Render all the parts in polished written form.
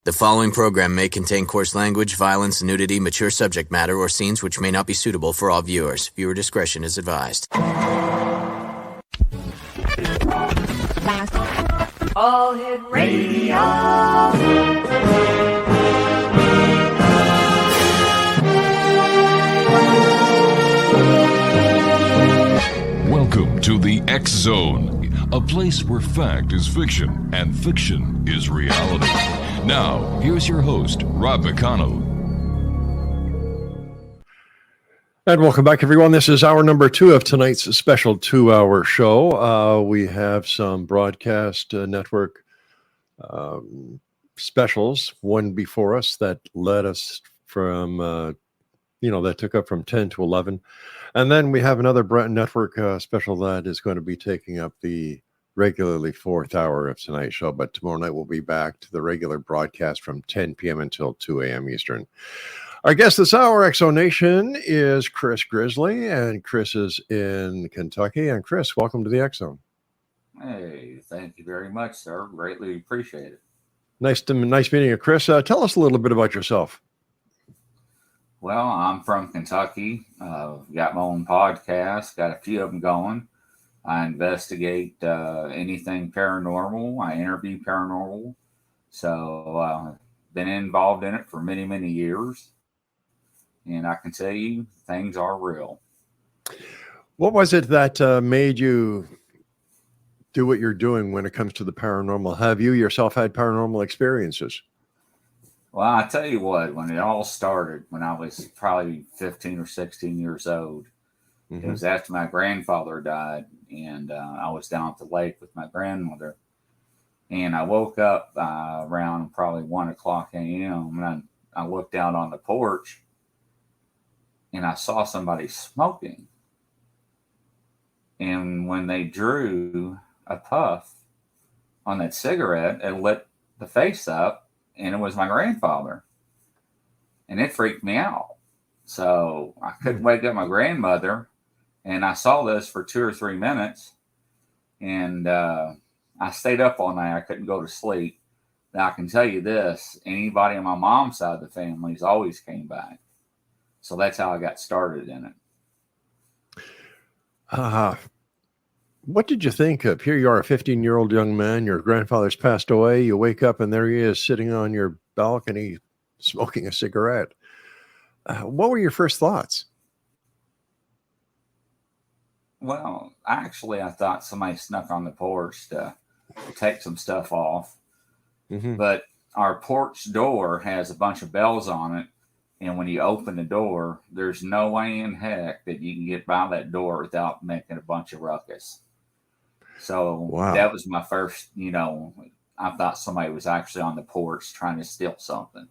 The following program may contain coarse language, violence, nudity, mature subject matter, or scenes which may not be suitable for all viewers. Viewer discretion is advised. All Hit Radio. Welcome to the X Zone, a place where fact is fiction and fiction is reality. Now, here's your host, Rob McConnell. And welcome back, everyone. This is hour number 2 of tonight's special 2-hour show. We have some broadcast network specials, one before us that led us from, that took up from 10 to 11. And then we have another network special that is going to be taking up the regularly 4th hour of tonight's show. But tomorrow night we'll be back to the regular broadcast from 10 p.m. until 2 a.m. Eastern. Our guest this hour, Exo Nation, is Chris Grizzly, and Chris is in Kentucky. And Chris, welcome to the X Zone. Hey, thank you very much, sir. Greatly appreciate it. Nice meeting you, Chris. Tell us a little bit about yourself. Well, I'm from Kentucky. Got my own podcast, got a few of them going. I investigate anything paranormal. I interview paranormal. So been involved in it for many, many years. And I can tell you, things are real. What was it that made you do what you're doing when it comes to the paranormal? Have you yourself had paranormal experiences? Well, I tell you what, when it all started, when I was probably 15 or 16 years old, it was after my grandfather died, and I was down at the lake with my grandmother. And I woke up around probably 1 o'clock a.m. and I looked out on the porch, and I saw somebody smoking. And when they drew a puff on that cigarette, it lit the face up, and it was my grandfather. And it freaked me out. So I couldn't wake up my grandmother. And I saw this for 2 or 3 minutes. And I stayed up all night. I couldn't go to sleep. Now, I can tell you this. Anybody on my mom's side of the family's always came back. So that's how I got started in it. What did you think of? Here you are, a 15-year-old young man. Your grandfather's passed away. You wake up and there he is sitting on your balcony smoking a cigarette. What were your first thoughts? Well, actually, I thought somebody snuck on the porch to take some stuff off. But our porch door has a bunch of bells on it. And when you open the door, there's no way in heck that you can get by that door without making a bunch of ruckus. So That was my first, I thought somebody was actually on the porch trying to steal something.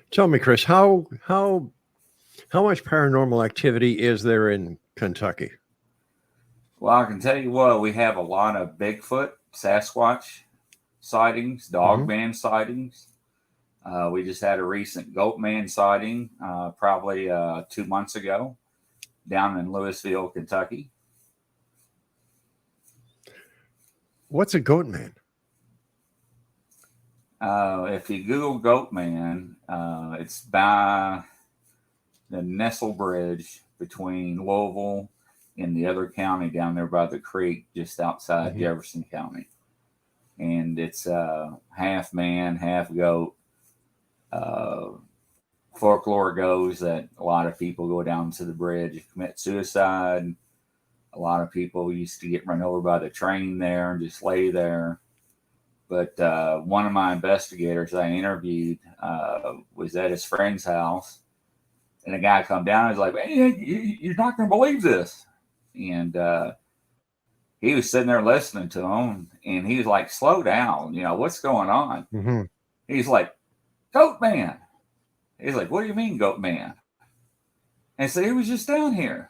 Tell me, Chris, how much paranormal activity is there in Kentucky? Well, I can tell you what, we have a lot of Bigfoot, Sasquatch sightings, Dogman sightings. We just had a recent Goatman sighting probably 2 months ago down in Louisville, Kentucky. What's a Goatman? If you Google Goatman, it's by the Nestle Bridge between Louisville and the other county down there by the creek just outside Jefferson County. And it's half man, half goat. Folklore goes that a lot of people go down to the bridge and commit suicide. A lot of people used to get run over by the train there and just lay there. But one of my investigators I interviewed was at his friend's house. And a guy come down and was like, "Hey, you're not going to believe this." And he was sitting there listening to him. And he was like, "Slow down. What's going on?" He's like, "Goatman." He's like, "What do you mean, Goatman?" And so he was just down here.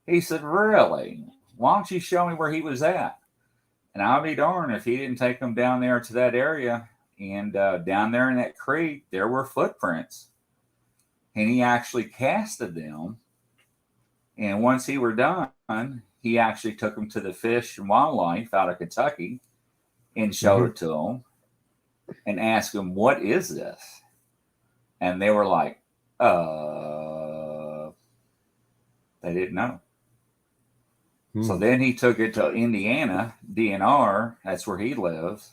He said, "Really? Why don't you show me where he was at?" And I'll be darned if he didn't take him down there to that area. And down there in that creek, there were footprints. And he actually casted them. And once he were done, he actually took them to the Fish and Wildlife out of Kentucky and showed it to them. and asked them, "What is this?" And they were like, they didn't know. So then he took it to Indiana, DNR. That's where he lives.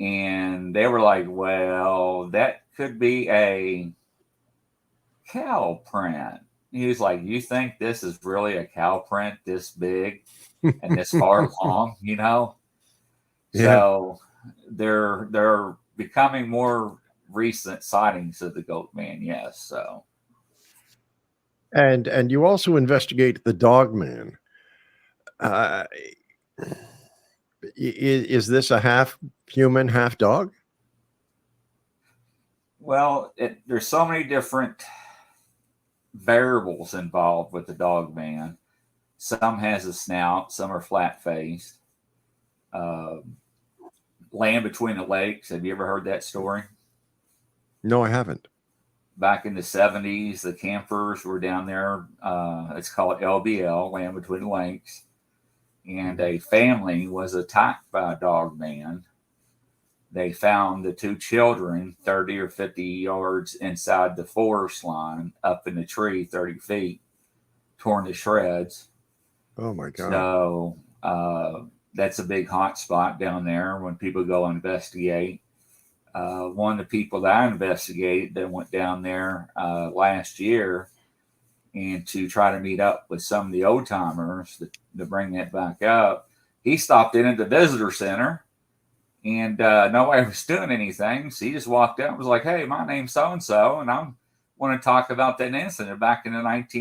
And they were like, well, that could be a cow print. He was like, you think this is really a cow print this big and this far along, you know? Yeah. So they're becoming more recent sightings of the Goatman, yes. So and you also investigate the Dogman. Is this a half human, half dog? Well, there's so many different variables involved with the Dogman. Some has a snout, some are flat faced. Land Between the Lakes. Have you ever heard that story? No, I haven't. Back in the 70s, the campers were down there. It's called LBL, Land Between the Lakes. And a family was attacked by a Dogman. They found the two children 30 or 50 yards inside the forest line, up in the tree 30 feet, torn to shreds. Oh, my God. So that's a big hot spot down there when people go investigate. One of the people that I investigated that went down there last year and to try to meet up with some of the old timers to bring that back up, he stopped in at the visitor center and nobody was doing anything. So he just walked up and was like, hey, my name's so-and-so, and I want to talk about that incident back in the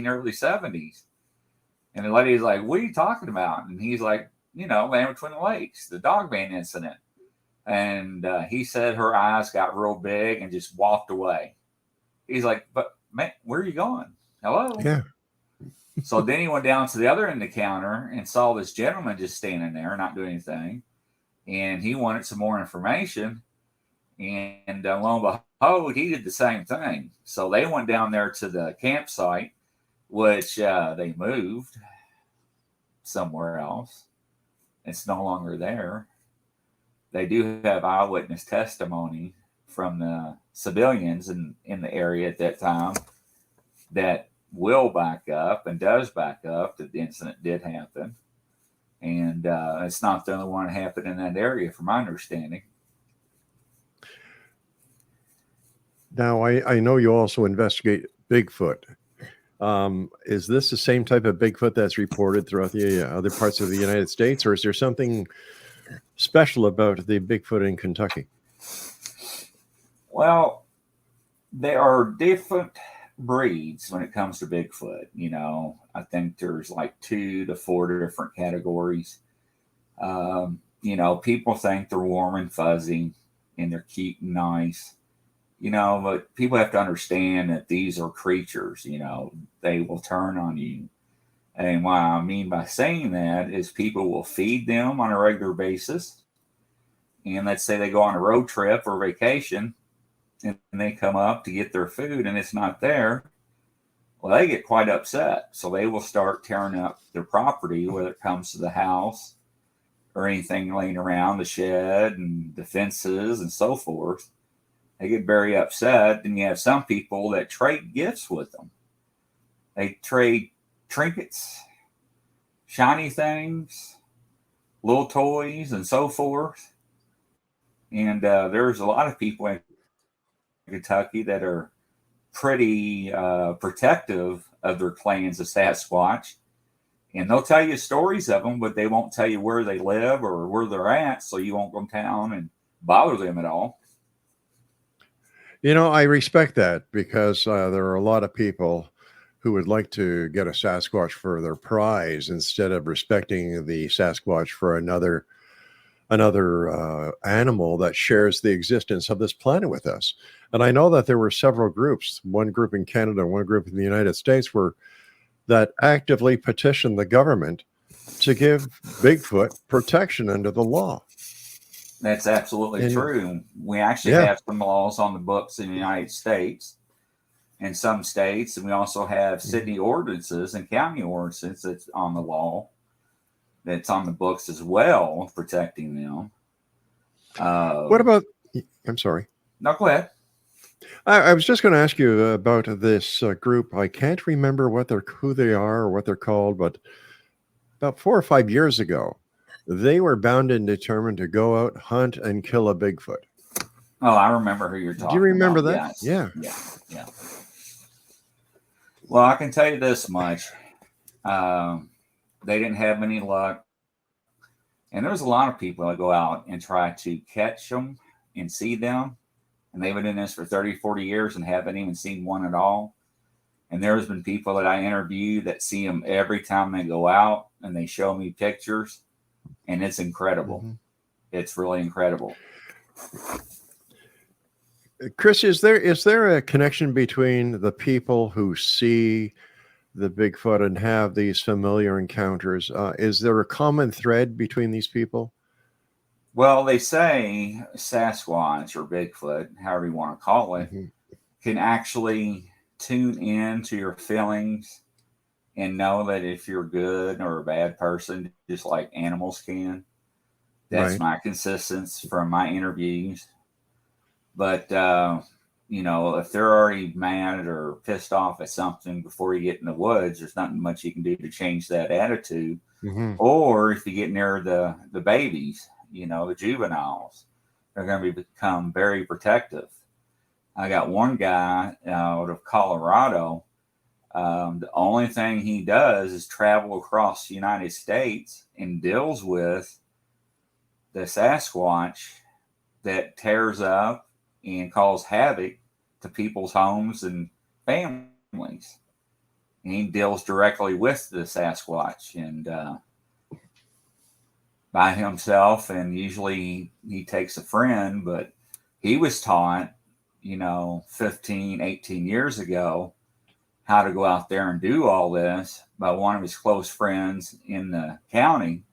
early 70s. And the lady's like, what are you talking about? And he's like, Land Between the Lakes, the Dogman incident. And he said her eyes got real big and just walked away. He's like, but man, where are you going? Hello? Yeah. So then he went down to the other end of the counter and saw this gentleman just standing there, not doing anything. And he wanted some more information. And lo and behold, he did the same thing. So they went down there to the campsite, which they moved somewhere else. It's no longer there. They do have eyewitness testimony from the civilians in the area at that time that will back up and does back up that the incident did happen. And it's not the only one that happened in that area, from my understanding. Now, I know you also investigate Bigfoot. Is this the same type of Bigfoot that's reported throughout the other parts of the United States, or is there something special about the Bigfoot in Kentucky? Well, there are different breeds when it comes to Bigfoot. I think there's like 2 to 4 different categories. People think they're warm and fuzzy and they're cute and nice. But people have to understand that these are creatures. They will turn on you. And what I mean by saying that is people will feed them on a regular basis. And let's say they go on a road trip or vacation and they come up to get their food and it's not there. Well, they get quite upset. So they will start tearing up their property, whether it comes to the house or anything laying around the shed and the fences and so forth. They get very upset. And you have some people that trade gifts with them. They trade trinkets, shiny things, little toys, and so forth. And there's a lot of people in Kentucky that are pretty protective of their clans of Sasquatch. And they'll tell you stories of them, but they won't tell you where they live or where they're at, so you won't go down and bother them at all. I respect that because there are a lot of people who would like to get a Sasquatch for their prize instead of respecting the Sasquatch for another animal that shares the existence of this planet with us. And I know that there were several groups, one group in Canada, one group in the United States, that actively petitioned the government to give Bigfoot protection under the law. That's absolutely true. We actually have some laws on the books in the United States and some states, and we also have city ordinances and county ordinances that's on the law, that's on the books as well, protecting them. What about I'm sorry. No, go ahead. I was just going to ask you about this group. I can't remember who they are or what they're called, but about 4 or 5 years ago, they were bound and determined to go out, hunt, and kill a Bigfoot. Oh, I remember who you're talking about. Do you remember that? Yes. Yeah. Yeah. Well, I can tell you this much. They didn't have any luck. And there's a lot of people that go out and try to catch them and see them. And they've been in this for 30, 40 years and haven't even seen one at all. And there's been people that I interview that see them every time they go out, and they show me pictures, and it's incredible. Mm-hmm. It's really incredible. Chris, is there a connection between the people who see the Bigfoot and have these familiar encounters? Is there a common thread between these people? Well, they say Sasquatch or Bigfoot, however you want to call it, mm-hmm. can actually tune in to your feelings and know that if you're good or a bad person, just like animals can. That's right. My consistency from my interviews. But, if they're already mad or pissed off at something before you get in the woods, there's nothing much you can do to change that attitude. Mm-hmm. Or if you get near the babies, the juveniles, they're going to become very protective. I got one guy out of Colorado. The only thing he does is travel across the United States and deals with the Sasquatch that tears up and cause havoc to people's homes and families. And he deals directly with the Sasquatch and by himself, and usually he takes a friend, but he was taught, 15, 18 years ago, how to go out there and do all this by one of his close friends in the county.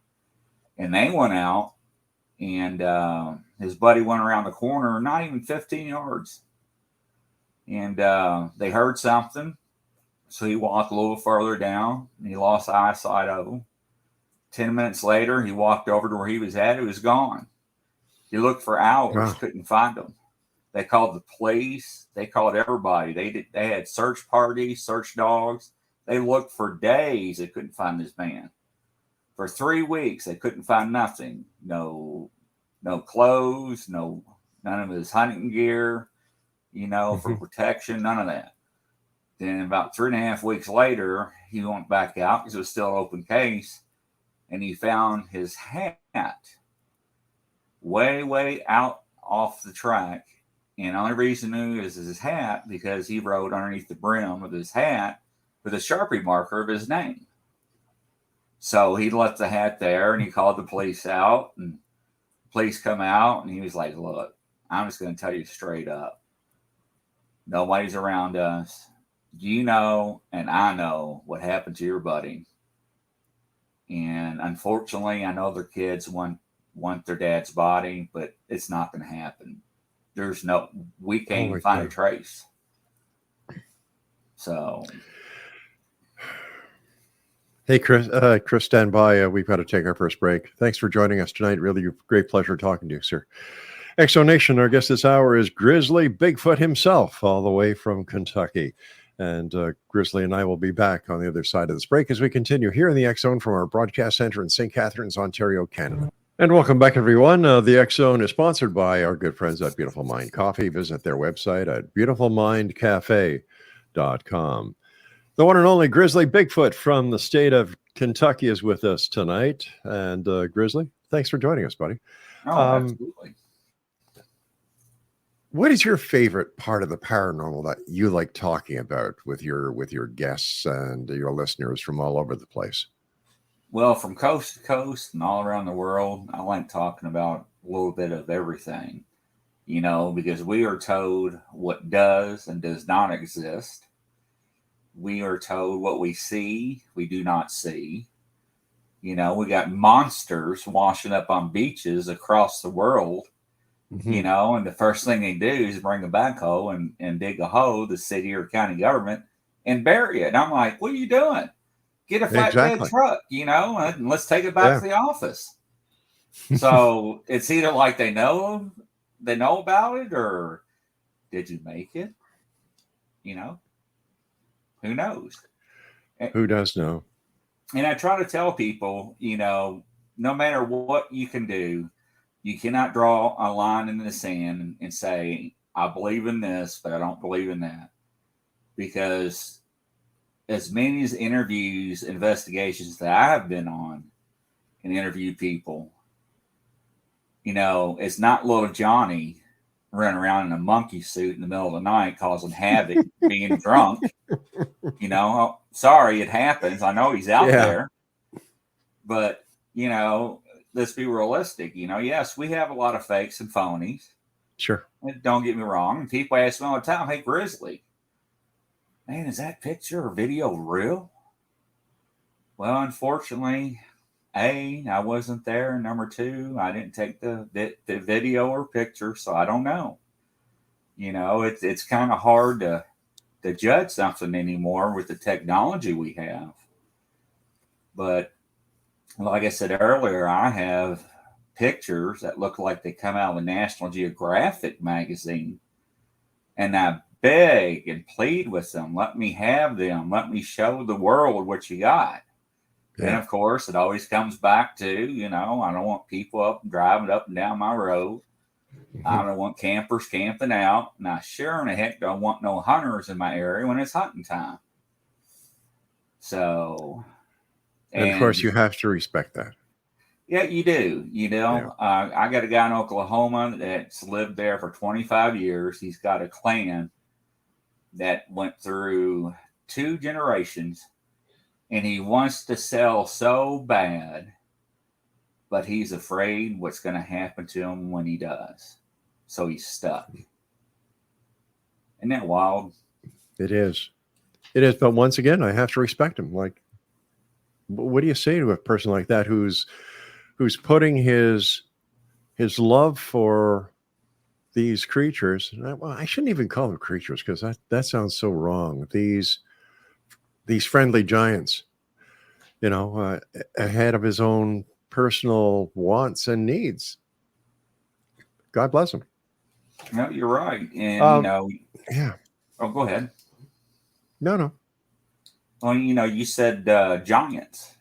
And they went out, and his buddy went around the corner, not even 15 yards. And they heard something. So he walked a little further down, and he lost eyesight of him. 10 minutes later, he walked over to where he was at. It was gone. He looked for hours, wow. Couldn't find him. They called the police. They called everybody. They had search parties, search dogs. They looked for days. They couldn't find this man. For 3 weeks, they couldn't find nothing. No clothes, none of his hunting gear, for protection, none of that. Then about 3.5 weeks later, he went back out because it was still an open case, and he found his hat way out off the track. And the only reason he knew is his hat because he wrote underneath the brim of his hat with a Sharpie marker of his name. So he left the hat there, and he called the police out, and police come out, and he was like, look, I'm just going to tell you straight up. Nobody's around us. You know, and I know what happened to your buddy. And unfortunately, I know their kids want their dad's body, but it's not going to happen. We can't even find a trace. So. Hey, Chris, stand by. We've got to take our first break. Thanks for joining us tonight. Really a great pleasure talking to you, sir. Exonation, our guest this hour is Grizzly Bigfoot himself, all the way from Kentucky. And Grizzly and I will be back on the other side of this break as we continue here in the X Zone from our broadcast center in St. Catharines, Ontario, Canada. And welcome back, everyone. The X Zone is sponsored by our good friends at Beautiful Mind Coffee. Visit their website at beautifulmindcafe.com. The one and only Grizzly Bigfoot from the state of Kentucky is with us tonight. And Grizzly, thanks for joining us, buddy. Oh, absolutely. What is your favorite part of the paranormal that you like talking about with your guests and your listeners from all over the place? Well, from coast to coast and all around the world, I like talking about a little bit of everything, because we are told what does and does not exist. We are told what we see, we do not see. We got monsters washing up on beaches across the world. Mm-hmm. And the first thing they do is bring a backhoe and dig a hole, the city or county government, and bury it. And I'm like, what are you doing? Get a flatbed truck, and let's take it back to the office. So it's either like they know they know about it, or did you make it? You know, who knows? Who does know? And I try to tell people, you know, no matter what you can do, you cannot draw a line in the sand and say, I believe in this, but I don't believe in that. Because as many as interviews, investigations that I have been on and interviewed people, you know, it's not little Johnny running around in a monkey suit in the middle of the night causing havoc, being drunk. You know, sorry, it happens. I know he's out there. But, you know, let's be realistic. You know, yes, we have a lot of fakes and phonies. Sure. And don't get me wrong. People ask me all the time, hey, Grizzly, man, is that picture or video real? Well, unfortunately, A, I wasn't there. Number two, I didn't take the video or picture, so I don't know. You know, it's kind of hard to judge something anymore with the technology we have. But like I said earlier, I have pictures that look like they come out of a National Geographic magazine. And I beg and plead with them, let me have them. Let me show the world what you got. Yeah. And of course, it always comes back to, you know, I don't want people driving up and down my road. I don't want campers camping out. And I sure in the heck don't want no hunters in my area when it's hunting time. So... And of course, you have to respect that. Yeah, you do. You know, I got a guy in Oklahoma that's lived there for 25 years. He's got a clan that went through 2 generations, and he wants to sell so bad, but he's afraid what's going to happen to him when he does. So he's stuck. Isn't that wild? It is. It is. But once again, I have to respect him. Like, what do you say to a person like that who's putting his love for these creatures? Well, I shouldn't even call them creatures because that sounds so wrong. These friendly giants, you know, ahead of his own personal wants and needs. God bless him. No, you're right. And you know, yeah. Oh, go ahead. No. Well, you know, you said giants.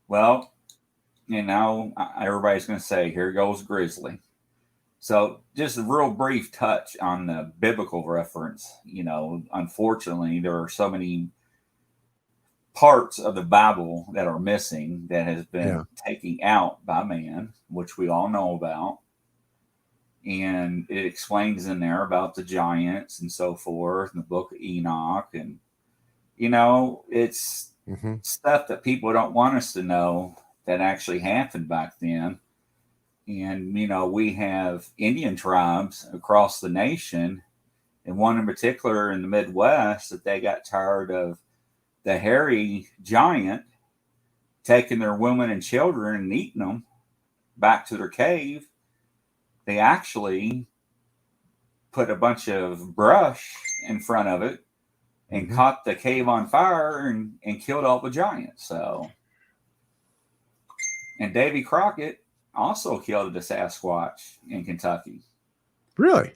Well, you know, everybody's going to say, here goes Grizzly. So just a real brief touch on the biblical reference. You know, unfortunately, there are so many parts of the Bible that are missing that has been taken out by man, which we all know about. And it explains in there about the giants and so forth, in the book of Enoch. And, you know, it's stuff that people don't want us to know that actually happened back then. And, you know, we have Indian tribes across the nation, and one in particular in the Midwest, that they got tired of the hairy giant taking their women and children and eating them back to their cave. They actually put a bunch of brush in front of it and caught the cave on fire and killed all the giants. So, and Davy Crockett also killed the Sasquatch in Kentucky. Really?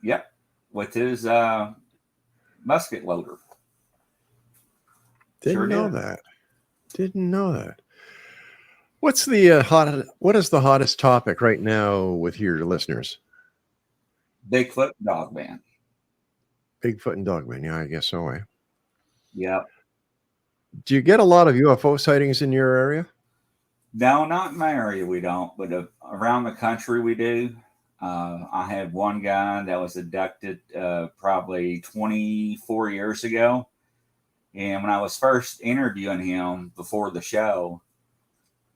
Yep. With his musket loader. Didn't know that. What's the what is the hottest topic right now with your listeners? Bigfoot and Dogman. Bigfoot and Dogman. Yeah, I guess so. Eh? Yep. Do you get a lot of UFO sightings in your area? No, not in my area. We don't, but around the country we do. I had one guy that was abducted probably 24 years ago. And when I was first interviewing him before the show,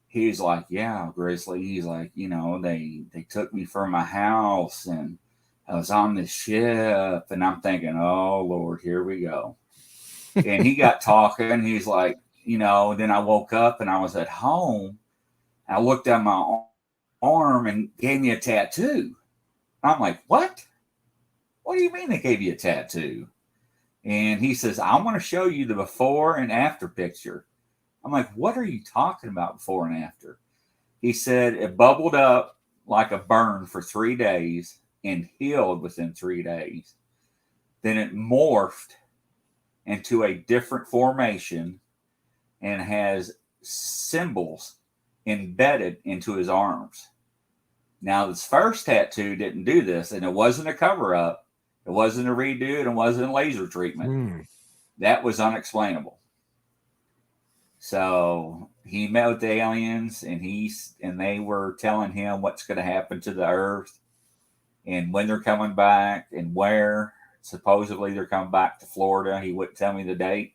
he was like, yeah, Grizzly. He's like, you know, they took me from my house and I was on this ship. And I'm thinking, oh, Lord, here we go. And he got talking. He's like, you know, then I woke up and I was at home. I looked at my arm and gave me a tattoo. I'm like, what? What do you mean they gave you a tattoo? And he says, I want to show you the before and after picture. I'm like, what are you talking about before and after? He said it bubbled up like a burn for 3 days and healed within 3 days. Then it morphed into a different formation and has symbols embedded into his arms. Now, this first tattoo didn't do this, and it wasn't a cover-up. It wasn't a redo, and it wasn't a laser treatment. That was unexplainable. So he met with the aliens, and they were telling him what's going to happen to the Earth and when they're coming back and where. Supposedly they're coming back to Florida. He wouldn't tell me the date.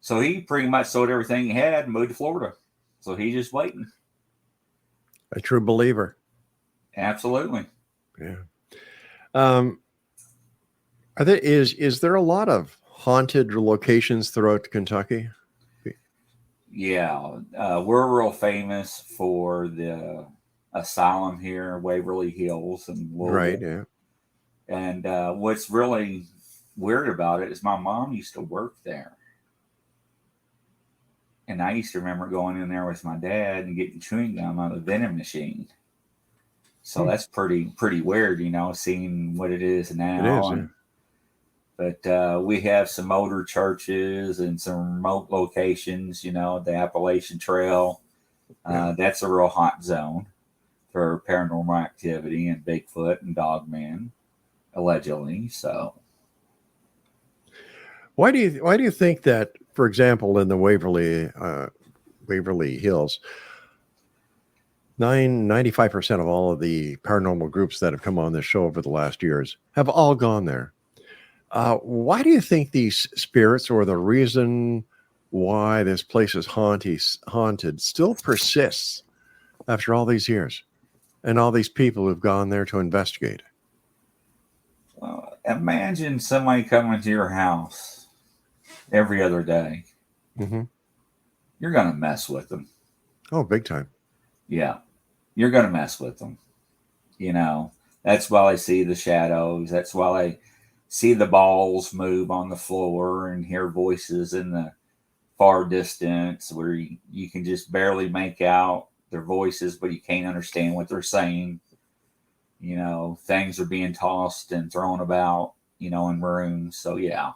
So he pretty much sold everything he had and moved to Florida. So he's just waiting. A true believer. Absolutely. Yeah. Is there a lot of haunted locations throughout Kentucky? Yeah. We're real famous for the asylum here, Waverly Hills and Louisville. Right, yeah. And what's really weird about it is my mom used to work there. And I used to remember going in there with my dad and getting chewing gum out of the vending machine. So that's pretty weird, seeing what it is now. It is, But we have some older churches and some remote locations, the Appalachian Trail. That's a real hot zone for paranormal activity and Bigfoot and Dogman, allegedly. So, why do you think that, for example, in the Waverly Hills, 95% of all of the paranormal groups that have come on this show over the last years have all gone there? Why do you think these spirits, or the reason why this place is haunted still persists after all these years and all these people who've gone there to investigate? Well, imagine somebody coming to your house every other day. Mm-hmm. You're going to mess with them. Oh, big time. Yeah, you're going to mess with them. That's why I see the shadows. That's why I see the balls move on the floor and hear voices in the far distance where you can just barely make out their voices, but you can't understand what they're saying. Things are being tossed and thrown about, in rooms. So yeah,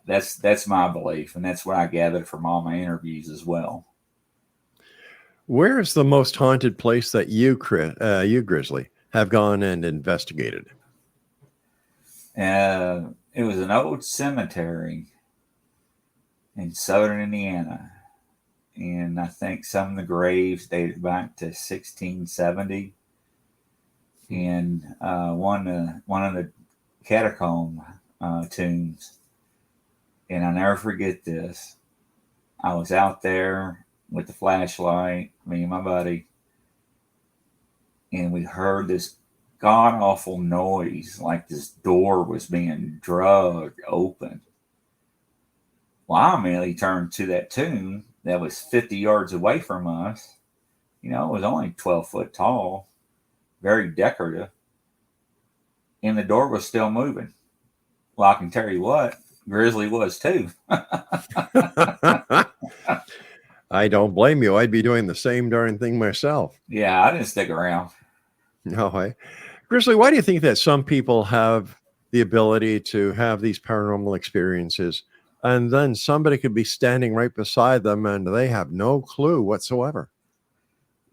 that's my belief. And that's what I gathered from all my interviews as well. Where is the most haunted place that you Grizzly, have gone and investigated? It was an old cemetery in southern Indiana. And I think some of the graves dated back to 1670. And one of the catacomb tombs. And I'll never forget this. I was out there with the flashlight, me and my buddy, and we heard this god-awful noise, like this door was being dragged open. Well, I immediately turned to that tomb that was 50 yards away from us. It was only 12 foot tall, very decorative, and the door was still moving. Well, I can tell you what, Grizzly was too. I don't blame you. I'd be doing the same darn thing myself. Yeah, I didn't stick around. No, Grizzly, why do you think that some people have the ability to have these paranormal experiences, and then somebody could be standing right beside them and they have no clue whatsoever?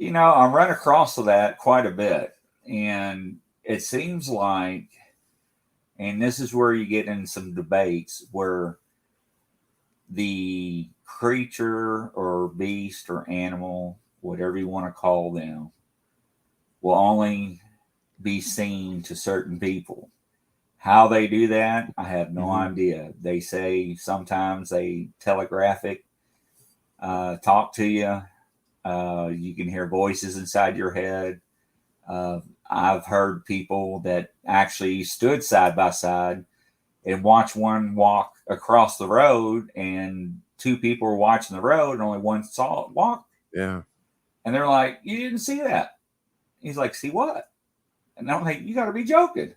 I run across that quite a bit. And it seems like, and this is where you get in some debates, where the creature or beast or animal, whatever you want to call them, will only be seen to certain people. How they do that, I have no idea. They say sometimes they telegraphic talk to you. You can hear voices inside your head. I've heard people that actually stood side by side and watched one walk across the road, and two people were watching the road and only one saw it walk. Yeah. And they're like, "You didn't see that." He's like, "See what?" And I'm like, "You got to be joking."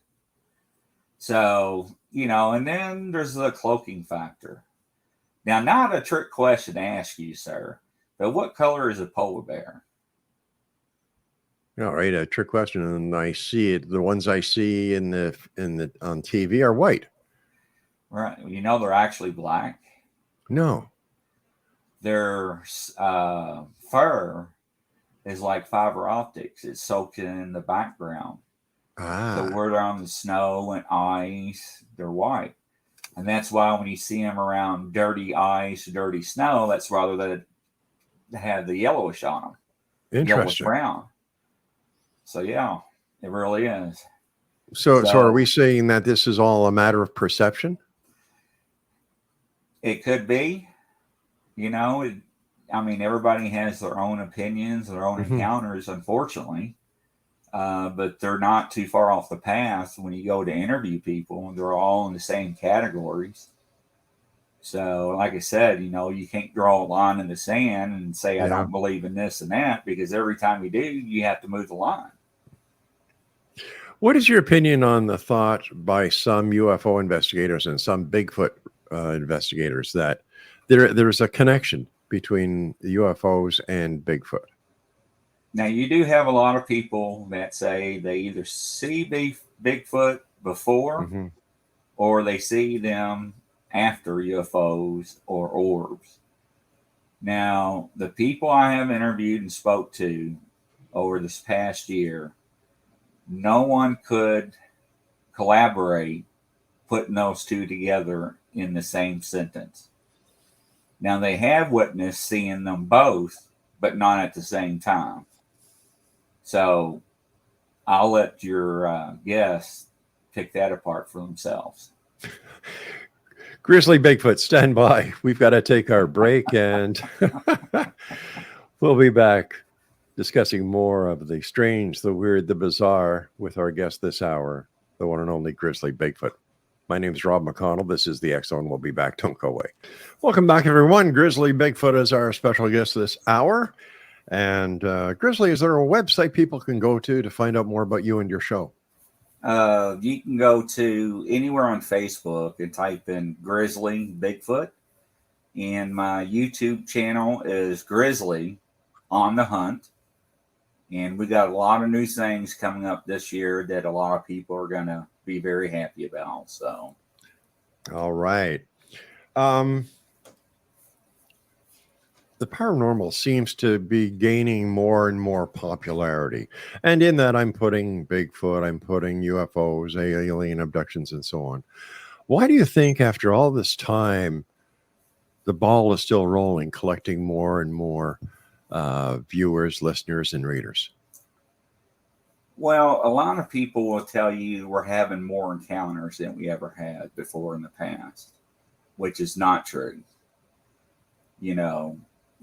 So, and then there's the cloaking factor. Now, not a trick question to ask you, sir, but what color is a polar bear? All right, a trick question, and I see it. The ones I see in the on TV are white. Right. You know they're actually black. No. Their fur is like fiber optics. It's soaked in the background. So where they're on the snow and ice, they're white. And that's why when you see them around dirty ice, dirty snow, that's rather that they have the yellowish on them. Yellowish Interesting. brown. So yeah, it really is. So are we saying that this is all a matter of perception? It could be. I mean, everybody has their own opinions, their own encounters, unfortunately. But they're not too far off the path when you go to interview people. They're all in the same categories. So, like I said, you can't draw a line in the sand and say, I don't believe in this and that, because every time you do, you have to move the line. What is your opinion on the thought by some UFO investigators and some Bigfoot investigators that there's a connection between UFOs and Bigfoot? Now, you do have a lot of people that say they either see Bigfoot before or they see them after UFOs or orbs. Now, the people I have interviewed and spoke to over this past year, no one could collaborate putting those two together in the same sentence. Now, they have witnessed seeing them both, but not at the same time. So I'll let your guests pick that apart for themselves. Grizzly Bigfoot, stand by. We've got to take our break, and we'll be back discussing more of the strange, the weird, the bizarre with our guest this hour, the one and only Grizzly Bigfoot. My name is Rob McConnell. This is the X Zone. We'll be back. Don't go away. Welcome back, everyone. Grizzly Bigfoot is our special guest this hour. And Grizzly, is there a website people can go to find out more about you and your show? You can go to anywhere on Facebook and type in Grizzly Bigfoot. And my YouTube channel is Grizzly on the Hunt. And we got a lot of new things coming up this year that a lot of people are going to be very happy about. So, all right. The paranormal seems to be gaining more and more popularity. And in that, I'm putting Bigfoot, I'm putting UFOs, alien abductions, and so on. Why do you think after all this time, the ball is still rolling, collecting more and more viewers, listeners, and readers? Well, a lot of people will tell you we're having more encounters than we ever had before in the past, which is not true.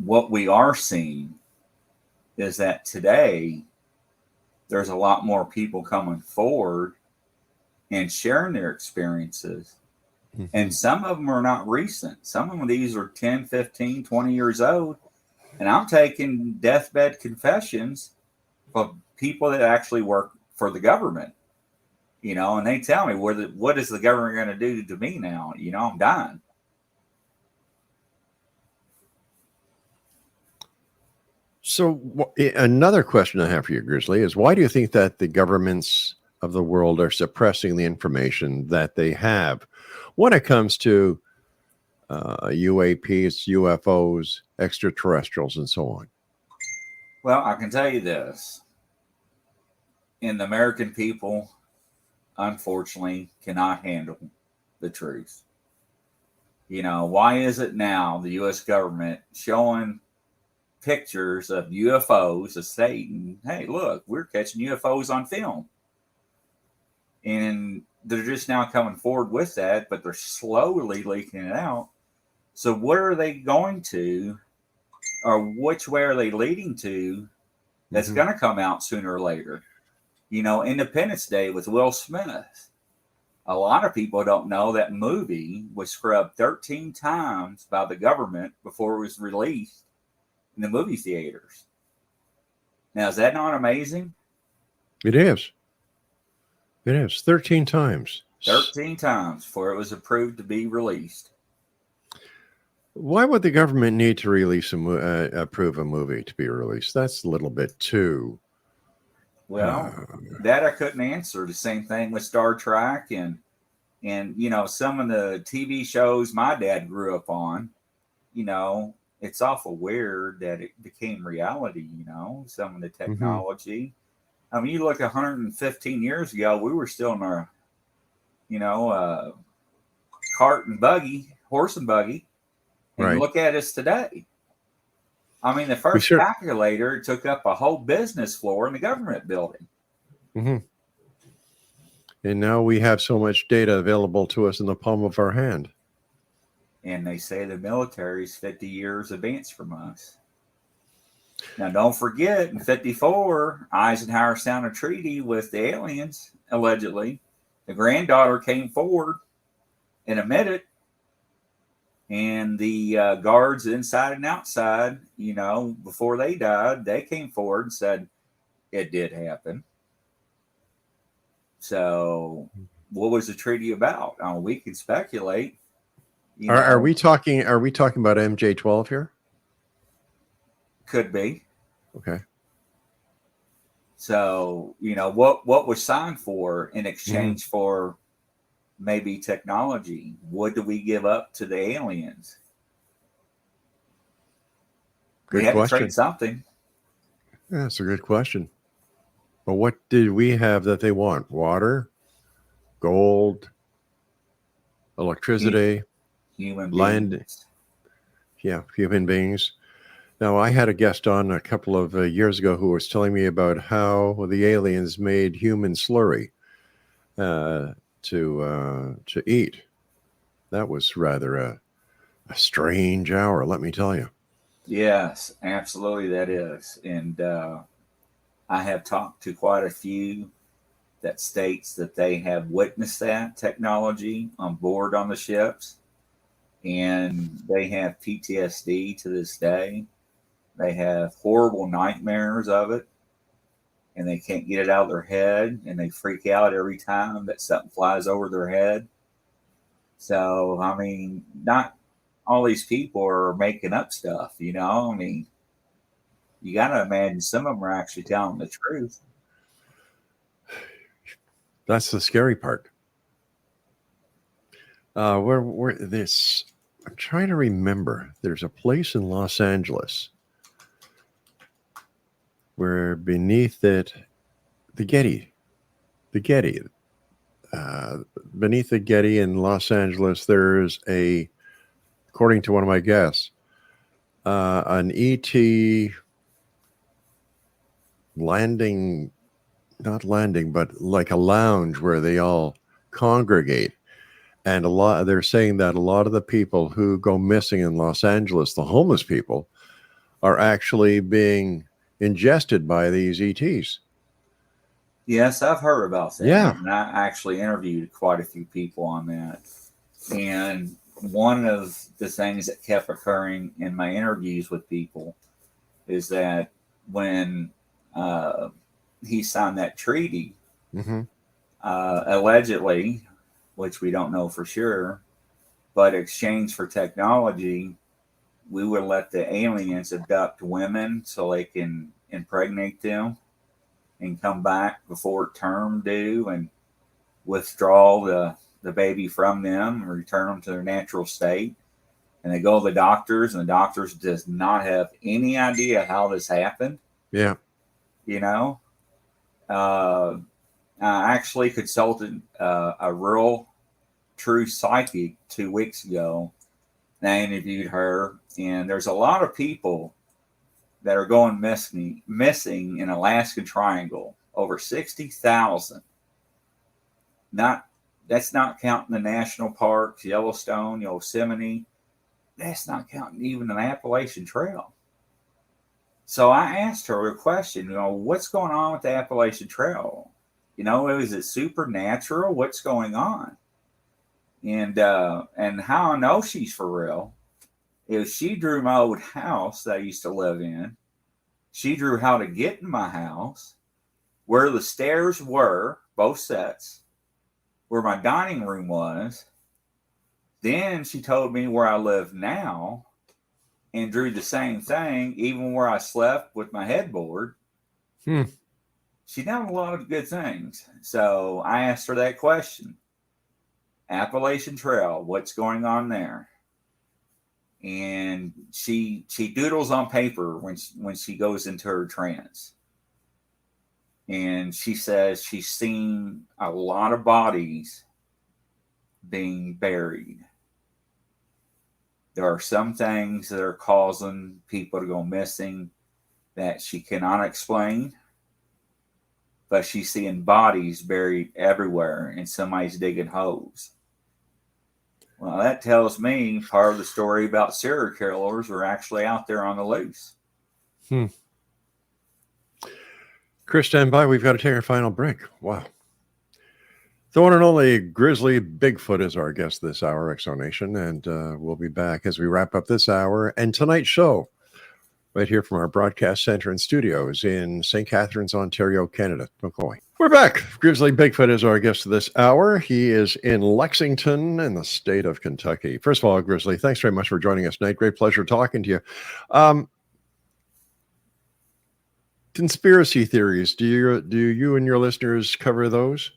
What we are seeing is that today there's a lot more people coming forward and sharing their experiences. And some of them are not recent. Some of these are 10, 15, 20 years old. And I'm taking deathbed confessions from people that actually work for the government, and they tell me, what is the government going to do to me now? I'm dying. So another question I have for you, Grizzly, is why do you think that the governments of the world are suppressing the information that they have when it comes to UAPs, UFOs, extraterrestrials, and so on? Well, I can tell you this. And the American people, unfortunately, cannot handle the truth. Why is it now the U.S. government showing pictures of UFOs of Satan? Hey, look, we're catching UFOs on film. And they're just now coming forward with that, but they're slowly leaking it out. So where are they going to, or which way are they leading to that's going to come out sooner or later? Independence Day with Will Smith. A lot of people don't know that movie was scrubbed 13 times by the government before it was released in the movie theaters. Now, is that not amazing? It is. It is. 13 times. 13 times before it was approved to be released. Why would the government need to release approve a movie to be released? That's a little bit too Well, that I couldn't answer. The same thing with Star Trek and some of the TV shows my dad grew up on. It's awful weird that it became reality. Some of the technology. I mean, you look 115 years ago, we were still in our cart and buggy, horse and buggy, and Right. look at us today. I mean, the first calculator took up a whole business floor in the government building. And now we have so much data available to us in the palm of our hand. And they say the military is 50 years advanced from us. Now, don't forget, in 54, Eisenhower signed a treaty with the aliens, allegedly. The granddaughter came forward and admitted, and the guards inside and outside, before they died, they came forward and said it did happen. So what was the treaty about? We can speculate. Are we talking about MJ-12 here? Could be. Okay. So, what was signed for in exchange for maybe technology? What do we give up to the aliens? Good we had question. to trade something. Yeah, that's a good question. But what did we have that they want? Water, gold, electricity, human land. beings. Yeah, human beings. Now, I had a guest on a couple of years ago who was telling me about how the aliens made human slurry to eat. That was rather a strange hour, let me tell you. Yes, absolutely, that is. And I have talked to quite a few that states that they have witnessed that technology on board on the ships, and they have PTSD to this day. They have horrible nightmares of it, and they can't get it out of their head, and they freak out every time that something flies over their head. So, I mean, not all these people are making up stuff, I mean, you got to imagine some of them are actually telling the truth. That's the scary part. Where this? I'm trying to remember. There's a place in Los Angeles where beneath it, the Getty, beneath the Getty in Los Angeles, there's according to one of my guests, an ET landing, not landing, but like a lounge where they all congregate. And they're saying that a lot of the people who go missing in Los Angeles, the homeless people, are actually being ingested by these ETs. Yes, I've heard about that. Yeah. And I actually interviewed quite a few people on that. And one of the things that kept occurring in my interviews with people is that when he signed that treaty, allegedly, which we don't know for sure, but exchange for technology, we would let the aliens abduct women so they can impregnate them and come back before term due and withdraw the baby from them and return them to their natural state. And they go to the doctors, and the doctors does not have any idea how this happened. Yeah. I actually consulted a real true psychic 2 weeks ago, and I interviewed her. And there's a lot of people that are going missing in Alaskan Triangle, over 60,000. That's not counting the national parks, Yellowstone, Yosemite. That's not counting even the Appalachian Trail. So I asked her a question, what's going on with the Appalachian Trail? Is it supernatural? What's going on? And how I know she's for real is she drew my old house that I used to live in. She drew how to get in my house, where the stairs were, both sets, where my dining room was. Then she told me where I live now and drew the same thing, even where I slept with my headboard. She's done a lot of good things. So I asked her that question. Appalachian Trail, what's going on there? And she doodles on paper when she goes into her trance. And she says she's seen a lot of bodies being buried. There are some things that are causing people to go missing that she cannot explain. But she's seeing bodies buried everywhere and somebody's digging holes. Well, that tells me part of the story about serial killers are actually out there on the loose. Chris, stand by. We've got to take our final break. Wow. The one and only Grizzly Bigfoot is our guest this hour, Exonation, and we'll be back as we wrap up this hour and tonight's show right here from our broadcast center and studios in St. Catharines, Ontario, Canada. Don't go away. We're back. Grizzly Bigfoot is our guest this hour. He is in Lexington in the state of Kentucky. First of all, Grizzly, thanks very much for joining us tonight. Great pleasure talking to you. Conspiracy theories. Do you and your listeners cover those?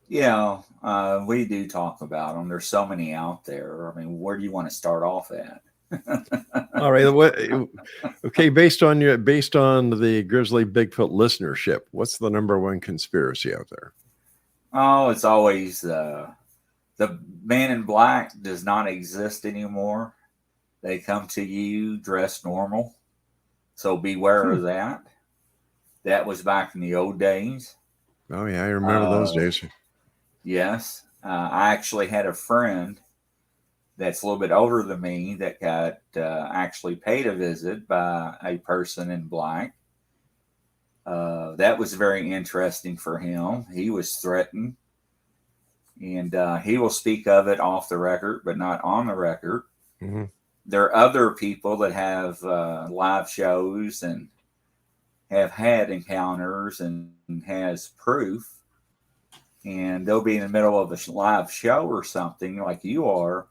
Yeah, we do talk about them. There's so many out there. I mean, where do you want to start off at? All right. Okay. Based on the Grizzly Bigfoot listenership, what's the number one conspiracy out there? Oh, it's always the man in black does not exist anymore. They come to you dressed normal, so beware of that. That was back in the old days. Oh yeah, I remember those days. Yes, I actually had a friend that's a little bit older than me that got actually paid a visit by a person in black. That was very interesting for him. He was threatened, and he will speak of it off the record, but not on the record. Mm-hmm. There are other people that have live shows and have had encounters and has proof, and they'll be in the middle of a live show or something like you are.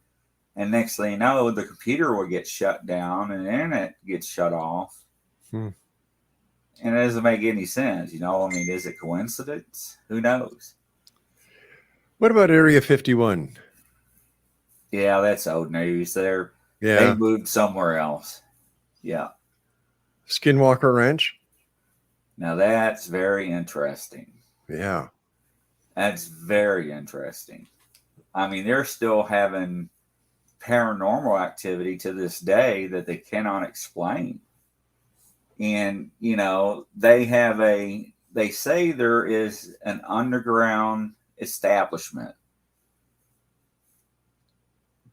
And next thing you know, the computer will get shut down and the internet gets shut off. And it doesn't make any sense. You know, I mean, is it coincidence? Who knows? What about Area 51? Yeah, that's old news there. Yeah. They moved somewhere else. Yeah. Skinwalker Ranch? Now that's very interesting. Yeah. That's very interesting. I mean, they're still having paranormal activity to this day that they cannot explain. And, you know, they say there is an underground establishment,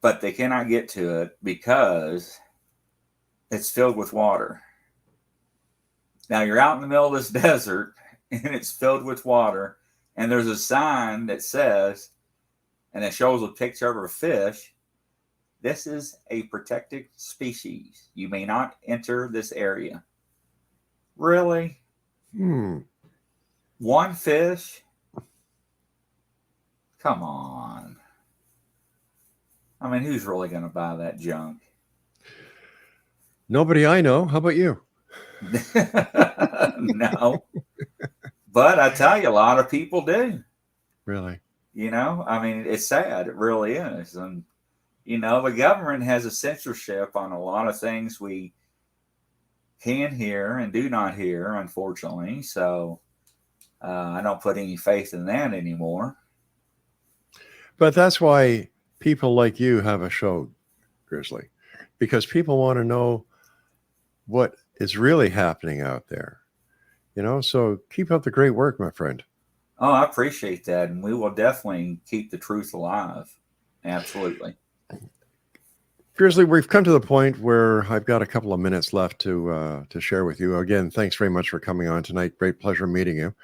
but they cannot get to it because it's filled with water. Now you're out in the middle of this desert and it's filled with water, and there's a sign that says, and it shows a picture of a fish, this is a protected species. You may not enter this area. Really? One fish? Come on. I mean, who's really going to buy that junk? Nobody I know. How about you? No. But I tell you, a lot of people do. Really? You know, I mean, it's sad. It really is. And, you know, the government has a censorship on a lot of things we can hear and do not hear, unfortunately. So I don't put any faith in that anymore. But that's why people like you have a show, Grizzly, because people want to know what is really happening out there. You know, so keep up the great work, my friend. Oh, I appreciate that. And we will definitely keep the truth alive. Absolutely. Grizzly, we've come to the point where I've got a couple of minutes left to share with you. Again, thanks very much for coming on tonight. Great pleasure meeting you.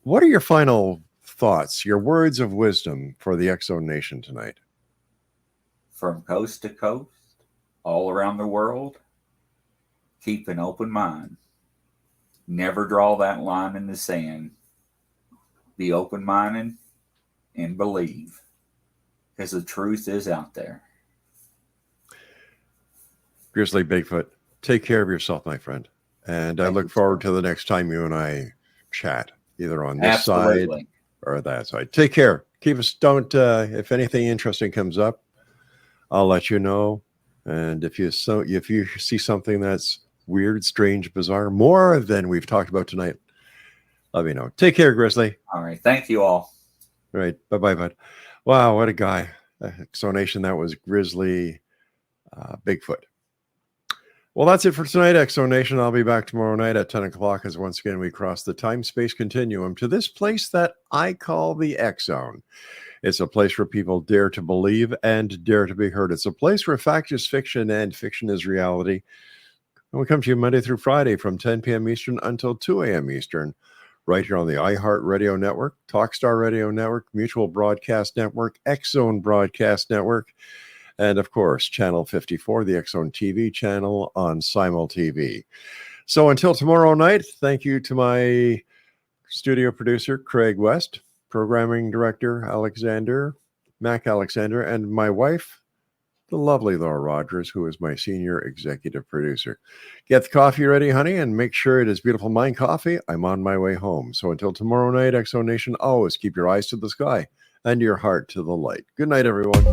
What are your final thoughts, your words of wisdom for the X-Zone Nation tonight? From coast to coast, all around the world, keep an open mind. Never draw that line in the sand. Be open-minded and believe, because the truth is out there. Grizzly Bigfoot, take care of yourself, my friend. And I look forward to the next time you and I chat, either on this side Absolutely. or that side. Take care. Keep us, if anything interesting comes up, I'll let you know. And if you see something that's weird, strange, bizarre, more than we've talked about tonight, let me know. Take care, Grizzly. All right. Thank you all. All right. Bye-bye, bud. Wow, what a guy. Exonation, that was Grizzly Bigfoot. Well, that's it for tonight, Exonation. I'll be back tomorrow night at 10 o'clock as once again we cross the time-space continuum to this place that I call the X-Zone. It's a place where people dare to believe and dare to be heard. It's a place where fact is fiction and fiction is reality. And we come to you Monday through Friday from 10 p.m. Eastern until 2 a.m. Eastern, right here on the iHeartRadio Network, Talkstar Radio Network, Mutual Broadcast Network, X-Zone Broadcast Network, and of course, Channel 54, the X-Zone TV channel on Simul TV. So until tomorrow night, thank you to my studio producer, Craig West, programming director, Mac Alexander, and my wife, the lovely Laura Rogers, who is my senior executive producer. Get the coffee ready, honey, and make sure it is Beautiful Mind coffee. I'm on my way home. So until tomorrow night, Exonation, always keep your eyes to the sky and your heart to the light. Good night, everyone.